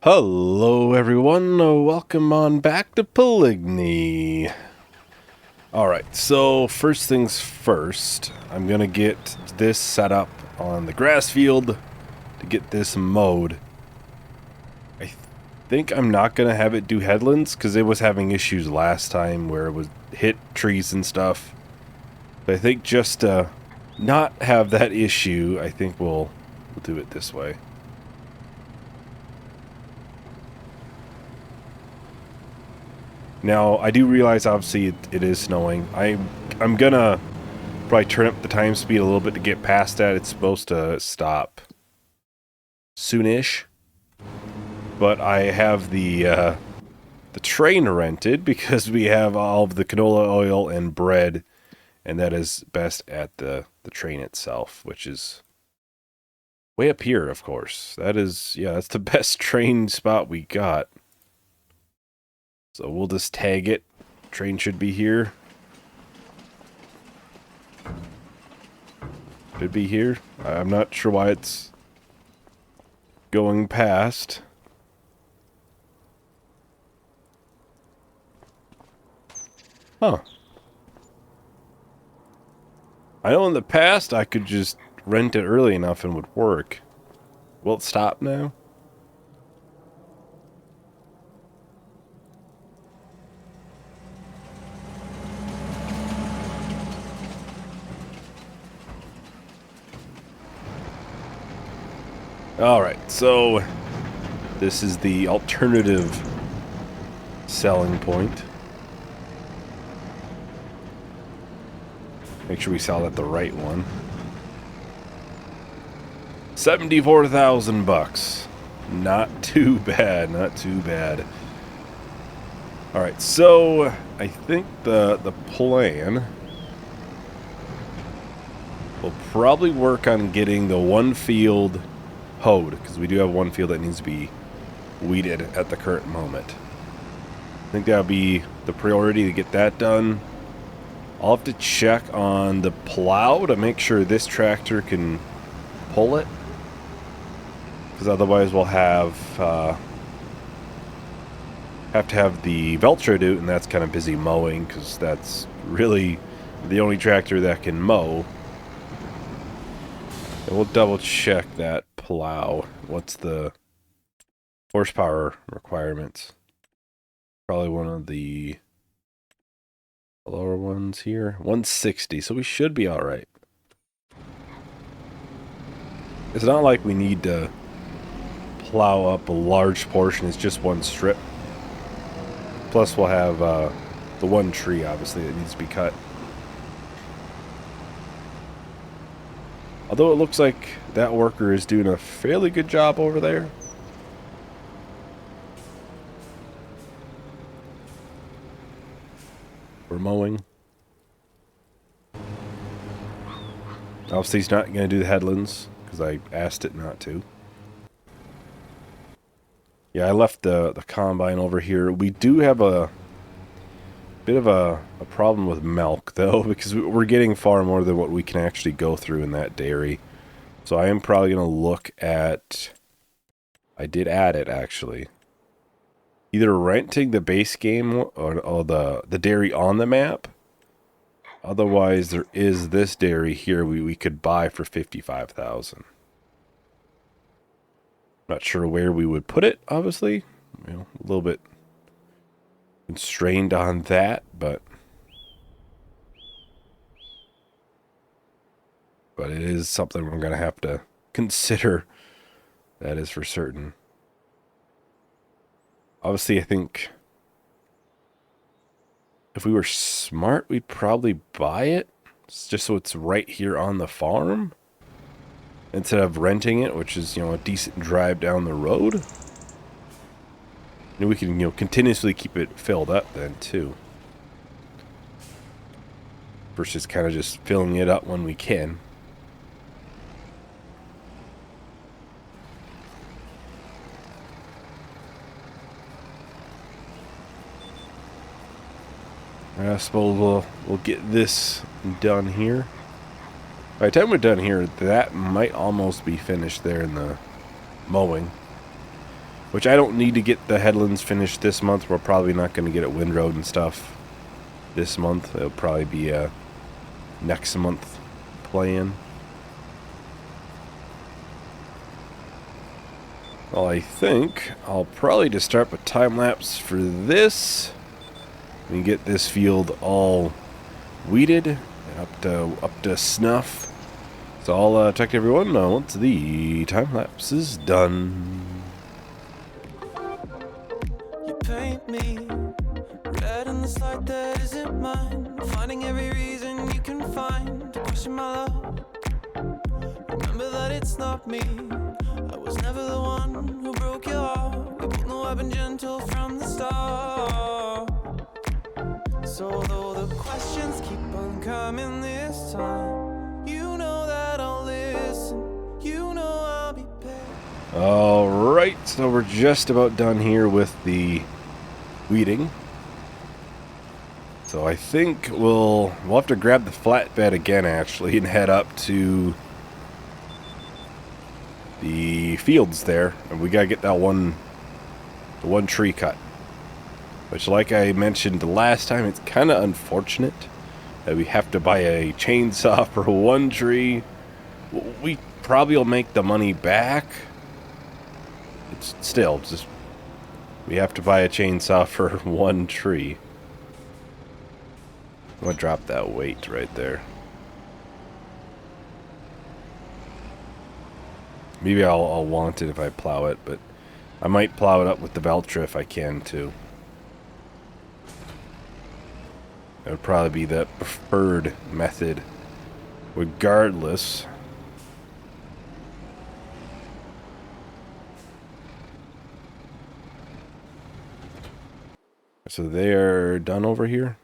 Hello everyone, welcome on back to Pallegney. Alright, so first things first, I'm gonna get this set up on the grass field to get this mowed. I think I'm not gonna have it do headlands because it was having issues last time where it would hit trees and stuff. But I think just to not have that issue, I think we'll do it this way. Now, I do realize, obviously, it is snowing. I'm gonna probably turn up the time speed a little bit to get past that. It's supposed to stop soonish. But I have the train rented because we have all of the canola oil and bread, and that is best at the train itself, which is way up here, of course. That is, yeah, that's the best train spot we got. So we'll just tag it. Train should be here. Should be here. I'm not sure why it's going past. Huh. I know in the past I could just rent it early enough and would work. Will it stop now? Alright, so this is the alternative selling point. Make sure we sell at the right one. 74,000 bucks. Not too bad, not too bad. Alright, so I think the plan will probably work on getting the one field hoed, because we do have one field that needs to be weeded at the current moment. I think that'll be the priority to get that done. I'll have to check on the plow to make sure this tractor can pull it, because otherwise we'll have to have the Veltro do it, and that's kind of busy mowing, because that's really the only tractor that can mow. And we'll double check that plow. What's the horsepower requirements? Probably one of the lower ones here. 160, so we should be alright. It's not like we need to plow up a large portion, it's just one strip. Plus we'll have the one tree, obviously, that needs to be cut. Although it looks like that worker is doing a fairly good job over there. We're mowing. Obviously he's not going to do the headlands, because I asked it not to. Yeah, I left the combine over here. We do have a bit of a problem with milk, though, because we're getting far more than what we can actually go through in that dairy. So I am probably going to look at... I did add it, actually. Either renting the base game or the dairy on the map. Otherwise, there is this dairy here we could buy for $55,000. Not sure where we would put it, obviously. You know, a little bit constrained on that, but it is something we're going to have to consider. That is for certain. Obviously, I think if we were smart, we'd probably buy it just so it's right here on the farm instead of renting it, which is, you know, a decent drive down the road. And we can, you know, continuously keep it filled up then too, versus kind of just filling it up when we can. I suppose we'll get this done here. By the time we're done here, that might almost be finished there in the mowing. Which I don't need to get the headlands finished this month. We're probably not going to get it windrowed and stuff this month. It'll probably be a next month plan. Well, I think I'll probably just start with time lapse for this. We can get this field all weeded and up to snuff. So I'll check everyone once the time lapse is done. You paint me red in this light that isn't mine, finding every reason you can find to question my love. Remember that it's not me. I was never the one who broke your heart. We both know I've been gentle from the start. So though the questions keep on coming this time, you know that I'll listen. You know I'll be paid. Alright, so we're just about done here with the weeding. So I think we'll have to grab the flatbed again, actually, and head up to the fields there. And we gotta get that one tree cut. Which, like I mentioned last time, it's kind of unfortunate that we have to buy a chainsaw for one tree. We probably will make the money back. It's still just, we have to buy a chainsaw for one tree. I'm gonna drop that weight right there. Maybe I'll want it if I plow it, but I might plow it up with the Valtra if I can too. That would probably be the preferred method, regardless. So they are done over here.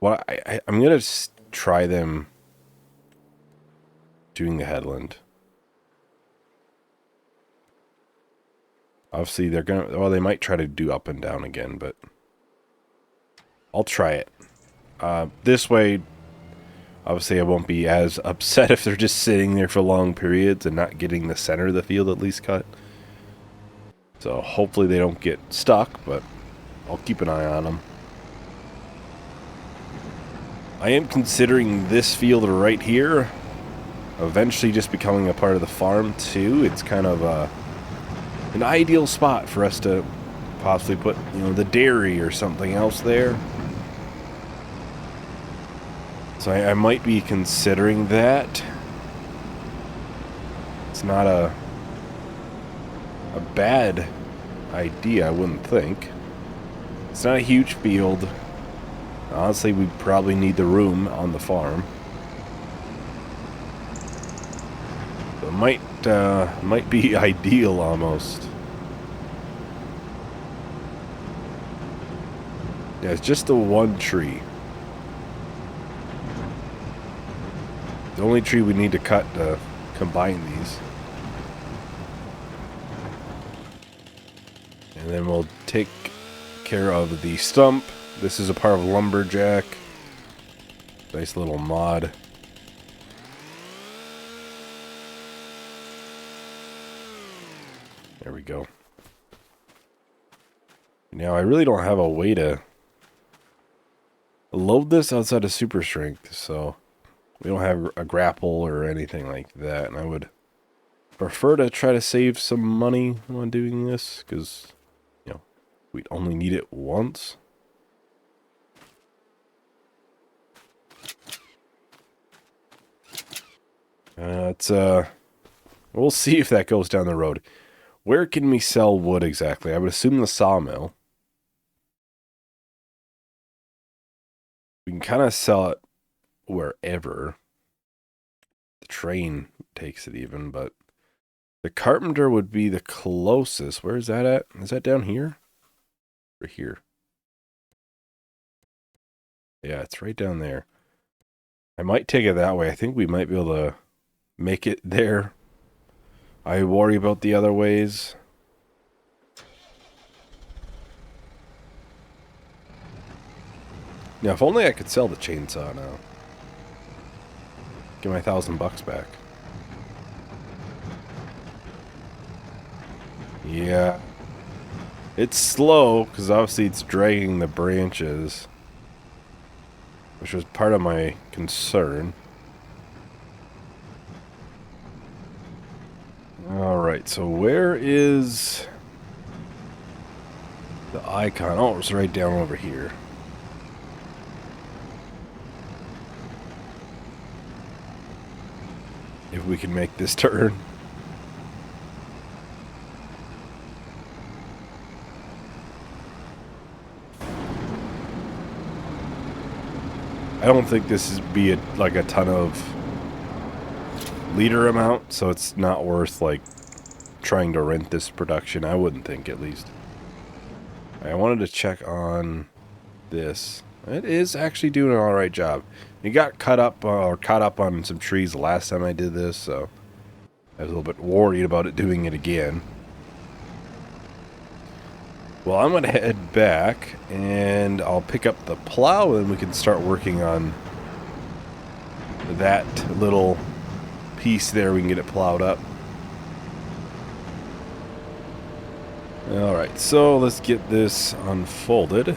Well, I'm gonna try them doing the headland. Obviously, they're gonna. Well, they might try to do up and down again, but I'll try it. This way, obviously, I won't be as upset if they're just sitting there for long periods and not getting the center of the field at least cut. So hopefully they don't get stuck, but I'll keep an eye on them. I am considering this field right here eventually just becoming a part of the farm too. It's kind of an ideal spot for us to possibly put, you know, the dairy or something else there. So I might be considering that. It's not a bad idea, I wouldn't think. It's not a huge field. Honestly, we probably need the room on the farm. So it might be ideal almost. Yeah, it's just the one tree. The only tree we need to cut to combine these. And then we'll take care of the stump. This is a part of Lumberjack. Nice little mod. There we go. Now I really don't have a way to load this outside of super strength, so we don't have a grapple or anything like that, and I would prefer to try to save some money on doing this, because, you know, we'd only need it once. We'll see if that goes down the road. Where can we sell wood exactly? I would assume the sawmill. We can kind of sell it wherever. The train takes it even, but the carpenter would be the closest. Where is that at? Is that down here? Or here? Yeah, it's right down there. I might take it that way. I think we might be able to make it there. I worry about the other ways. Now, if only I could sell the chainsaw now. Get my $1,000 back. Yeah. It's slow, because obviously it's dragging the branches, which was part of my concern. Alright, so where is the icon? Oh, it's right down over here. If we can make this turn. I don't think this is like a ton of liter amount, so it's not worth like trying to rent this production. I wouldn't think, at least. I wanted to check on this. It is actually doing an alright job. It got cut up or caught up on some trees the last time I did this, so I was a little bit worried about it doing it again. Well, I'm going to head back, and I'll pick up the plow, and we can start working on that little piece there. We can get it plowed up. Alright, so let's get this unfolded.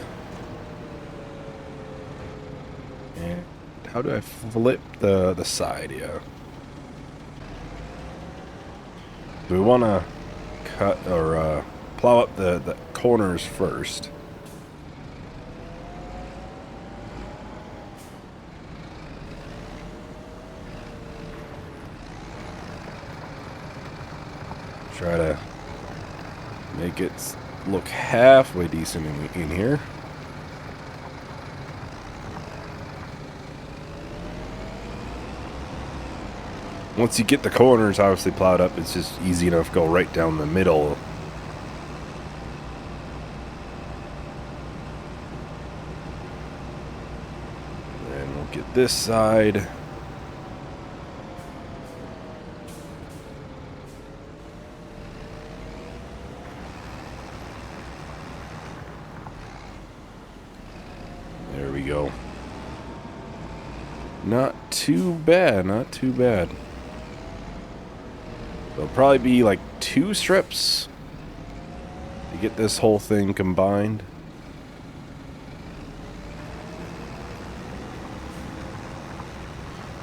And how do I flip the side? Yeah. Do we want to cut or plow up the corners first? Try to make it look halfway decent in here. Once you get the corners obviously plowed up, it's just easy enough to go right down the middle. And we'll get this side. There we go. Not too bad, not too bad. There'll probably be like 2 strips to get this whole thing combined.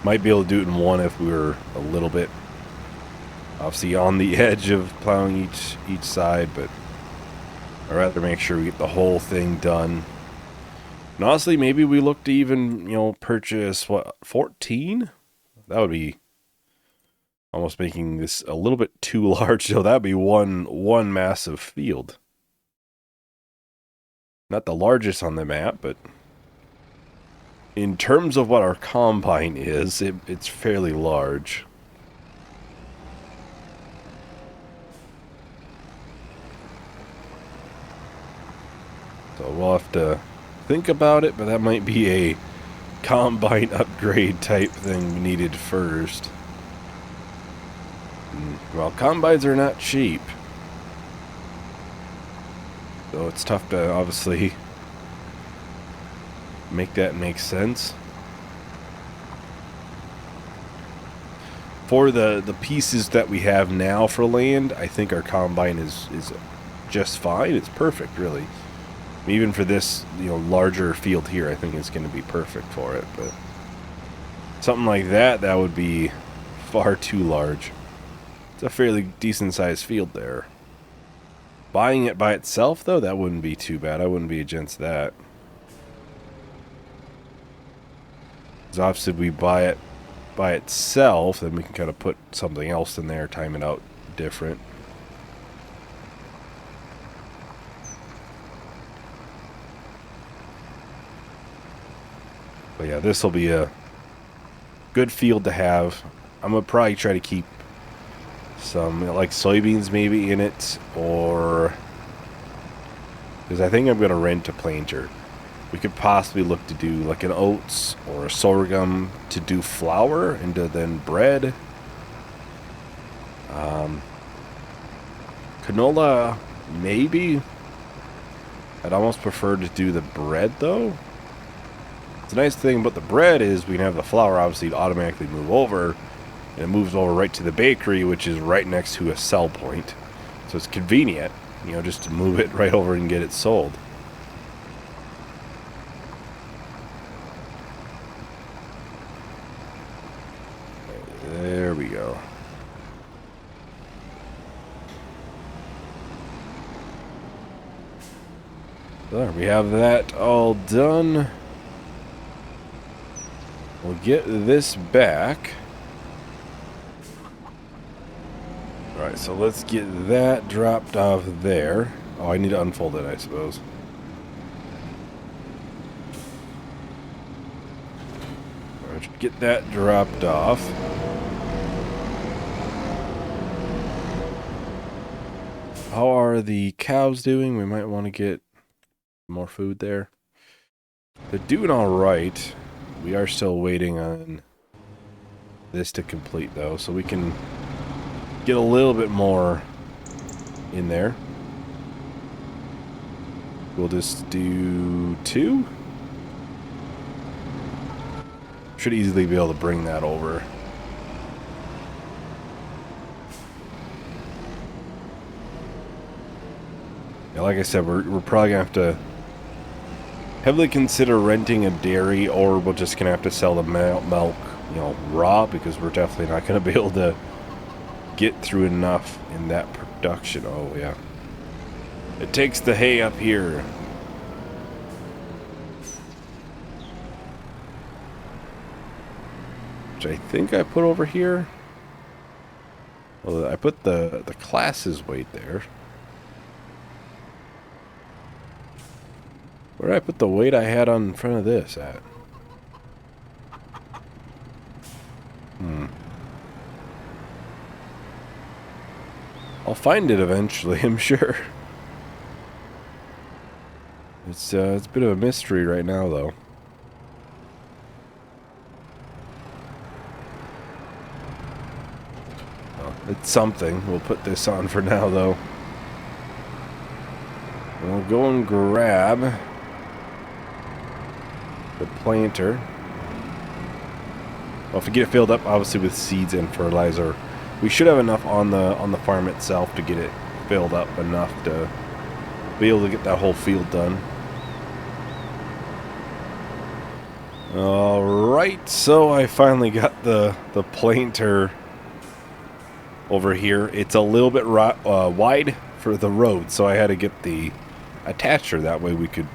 Might be able to do it in one if we were a little bit obviously on the edge of plowing each side, but I'd rather make sure we get the whole thing done. And honestly, maybe we look to even, purchase, what, 14? That would be almost making this a little bit too large, so that'd be one massive field. Not the largest on the map, but in terms of what our combine is, it's fairly large. So we'll have to think about it, but that might be a combine upgrade type thing needed first. Well, combines are not cheap, so it's tough to obviously make that make sense. For the pieces that we have now for land, I think our combine is just fine. It's perfect, really. Even for this, larger field here, I think it's going to be perfect for it. But something like that would be far too large. It's a fairly decent-sized field there. Buying it by itself, though, that wouldn't be too bad. I wouldn't be against that. Because obviously, if we buy it by itself, then we can kind of put something else in there, time it out different. But yeah, this will be a good field to have. I'm going to probably try to keep some, like, soybeans maybe in it, or because I think I'm going to rent a planter. We could possibly look to do like an oats or a sorghum to do flour and to then bread. Canola, maybe. I'd almost prefer to do the bread, though. The nice thing about the bread is we can have the flour obviously automatically move over, and it moves over right to the bakery, which is right next to a sell point. So So it's convenient, you know, just to move it right over and get it sold. There we go. There, we have that all done. We'll get this back. Alright, so let's get that dropped off there. Oh, I need to unfold it, I suppose. Alright, get that dropped off. How are the cows doing? We might want to get more food there. They're doing alright. We are still waiting on this to complete, though, so we can get a little bit more in there. We'll just do 2. Should easily be able to bring that over. Yeah, like I said, we're probably gonna have to heavily consider renting a dairy, or we're just gonna have to sell the milk, you know, raw, because we're definitely not gonna be able to get through enough in that production. Oh yeah, it takes the hay up here. Which I think I put over here. Well, I put the classes weight there. Where did I put the weight I had on front of this at? I'll find it eventually, I'm sure. It's a bit of a mystery right now, though. Oh, it's something. We'll put this on for now, though. And we'll go and grab the planter. Well, if we get it filled up, obviously with seeds and fertilizer, we should have enough on the farm itself to get it filled up enough to be able to get that whole field done. Alright, so I finally got the planter over here. It's a little bit wide for the road, so I had to get the attacher. That way we could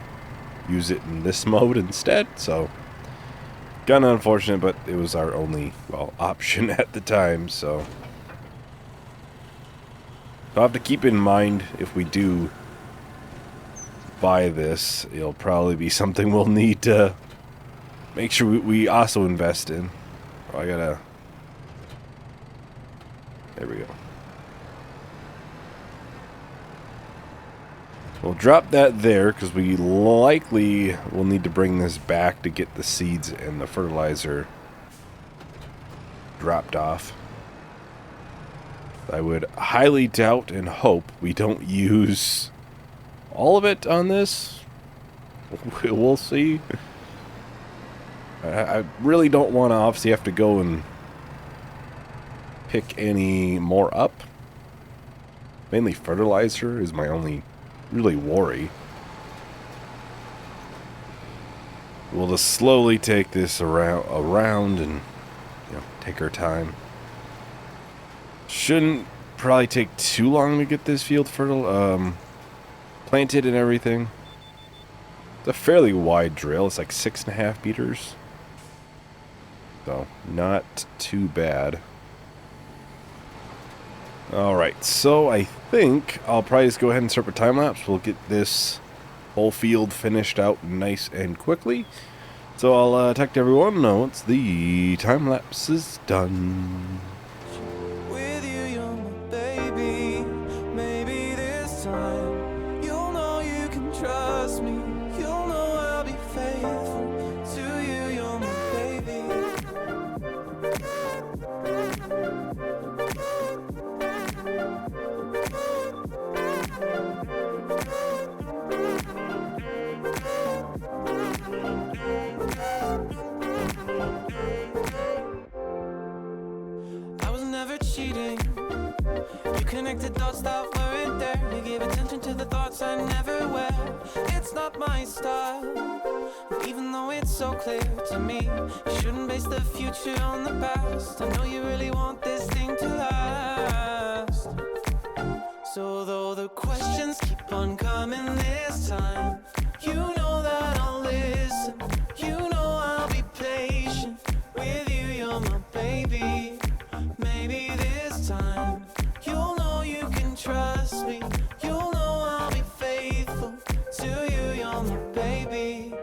use it in this mode instead. So, kind of unfortunate, but it was our only, well, option at the time, so I'll have to keep in mind if we do buy this, it'll probably be something we'll need to make sure we also invest in. Oh, I gotta... There we go. We'll drop that there, because we likely will need to bring this back to get the seeds and the fertilizer dropped off. I would highly doubt and hope we don't use all of it on this. We'll see. I really don't want to obviously have to go and pick any more up. Mainly fertilizer is my only really worry. We'll just slowly take this around and, you know, take our time. Shouldn't probably take too long to get this field planted and everything. It's a fairly wide drill. It's like 6.5 meters. So, not too bad. Alright, so I think I'll probably just go ahead and start with time lapse. We'll get this whole field finished out nice and quickly. So I'll talk to everyone once the time lapse is done. With you, you're my baby. Maybe this time you'll know you can trust me. You'll know I'll be faithful to you. You're my baby. I was never cheating. You connected dots that weren't there. You give attention to the thoughts I never wear. It's not my style, even though it's so clear to me. You shouldn't base the future on the past. I know you really want this thing to last. So though the questions keep on coming this time, you know that I'll listen. You know I'll be patient with you, you're my baby. Maybe this time you'll know you can trust me. You'll know I'll be faithful to you, you're my baby.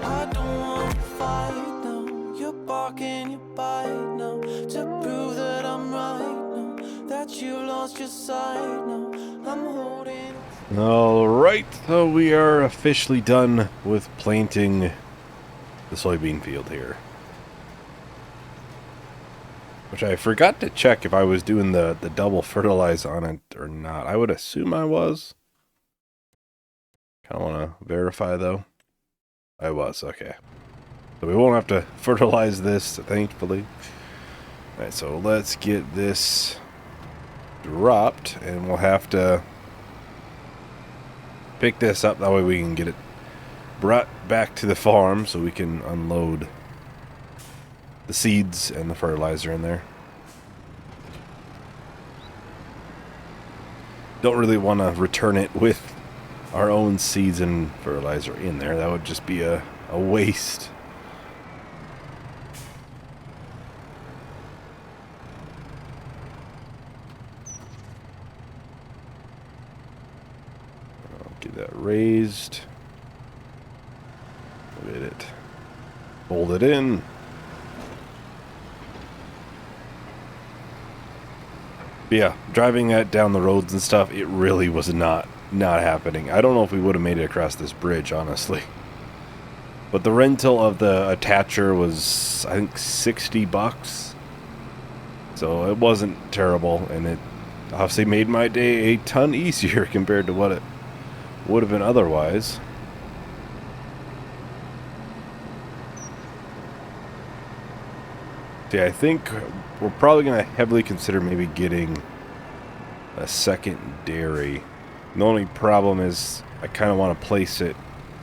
I don't wanna fight now. You're barking, you bite now. To prove that I'm right now, that you lost your sight now. I'm holding. Alright, so we are officially done with planting the soybean field here. Which I forgot to check if I was doing the double fertilize on it or not. I would assume I was. Kind of want to verify though. I was, okay. So we won't have to fertilize this, thankfully. Alright, so let's get this dropped, and we'll have to pick this up. That way we can get it brought back to the farm so we can unload the seeds and the fertilizer in there. Don't really want to return it with our own seeds and fertilizer in there. That would just be a waste. I'll get that raised. Look at it. Fold it in. Yeah, driving that down the roads and stuff, it really was not happening. I don't know if we would have made it across this bridge, honestly. But the rental of the attacher was, I think, 60 bucks. So it wasn't terrible, and it obviously made my day a ton easier compared to what it would have been otherwise. Yeah, I think we're probably going to heavily consider maybe getting a second dairy. The only problem is I kind of want to place it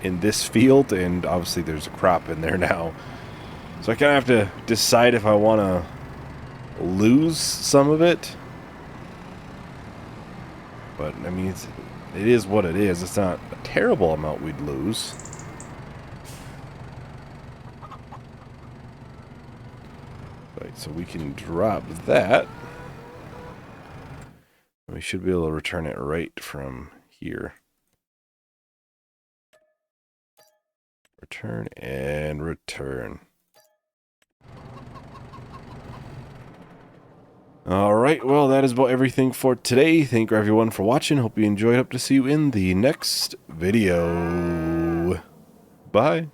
in this field, and obviously there's a crop in there now. So I kind of have to decide if I want to lose some of it. But, I mean, it is what it is. It's not a terrible amount we'd lose. Right, so we can drop that. We should be able to return it right from here. Return and return. Alright, well, that is about everything for today. Thank you everyone for watching. Hope you enjoyed. Hope to see you in the next video. Bye.